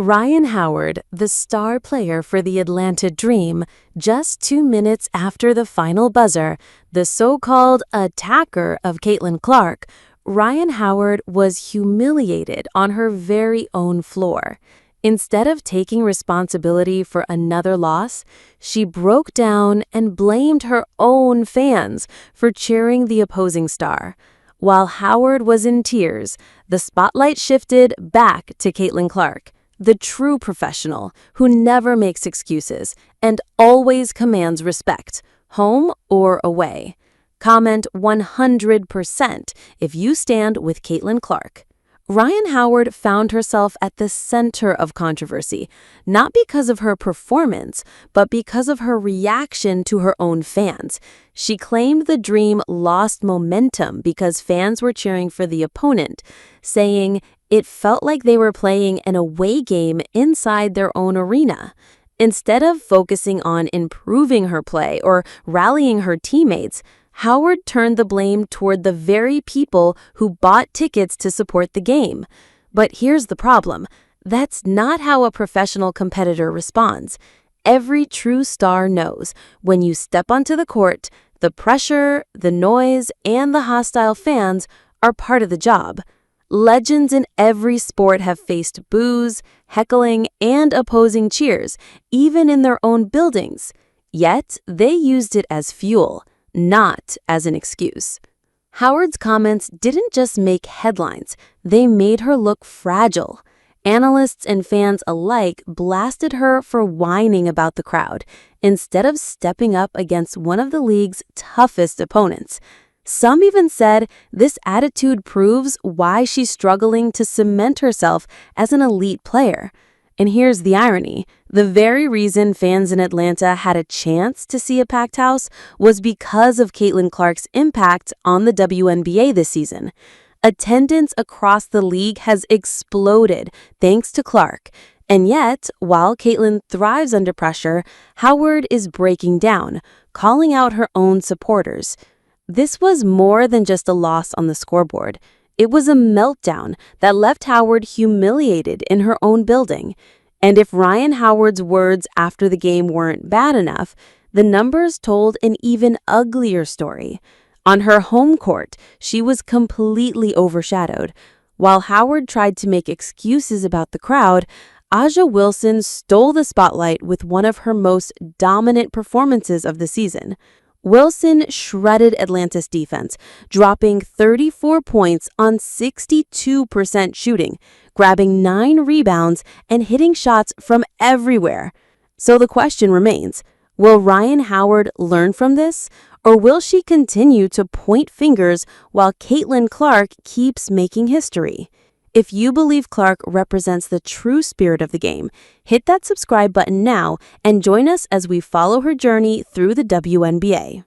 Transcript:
Rhyne Howard, the star player for the Atlanta Dream, just 2 minutes after the final buzzer, the so-called attacker of Caitlin Clark, Rhyne Howard was humiliated on her very own floor. Instead of taking responsibility for another loss, she broke down and blamed her own fans for cheering the opposing star. While Howard was in tears, the spotlight shifted back to Caitlin Clark, the true professional who never makes excuses and always commands respect, home or away. Comment 100% if you stand with Caitlin Clark. Rhyne Howard found herself at the center of controversy, not because of her performance, but because of her reaction to her own fans. She claimed the Dream lost momentum because fans were cheering for the opponent, saying it felt like they were playing an away game inside their own arena. Instead of focusing on improving her play or rallying her teammates, Howard turned the blame toward the very people who bought tickets to support the game. But here's the problem. That's not how a professional competitor responds. Every true star knows when you step onto the court, the pressure, the noise, and the hostile fans are part of the job. Legends in every sport have faced boos, heckling, and opposing cheers, even in their own buildings. Yet, they used it as fuel, not as an excuse. Howard's comments didn't just make headlines, they made her look fragile. Analysts and fans alike blasted her for whining about the crowd, instead of stepping up against one of the league's toughest opponents. Some even said this attitude proves why she's struggling to cement herself as an elite player. And here's the irony. The very reason fans in Atlanta had a chance to see a packed house was because of Caitlin Clark's impact on the WNBA this season. Attendance across the league has exploded thanks to Clark. And yet, while Caitlin thrives under pressure, Howard is breaking down, calling out her own supporters. This was more than just a loss on the scoreboard. It was a meltdown that left Howard humiliated in her own building. And if Rhyne Howard's words after the game weren't bad enough, the numbers told an even uglier story. On her home court, she was completely overshadowed. While Howard tried to make excuses about the crowd, Aja Wilson stole the spotlight with one of her most dominant performances of the season. Wilson shredded Atlanta's defense, dropping 34 points on 62% shooting, grabbing 9 rebounds, and hitting shots from everywhere. So the question remains, will Rhyne Howard learn from this, or will she continue to point fingers while Caitlin Clark keeps making history? If you believe Clark represents the true spirit of the game, hit that subscribe button now and join us as we follow her journey through the WNBA.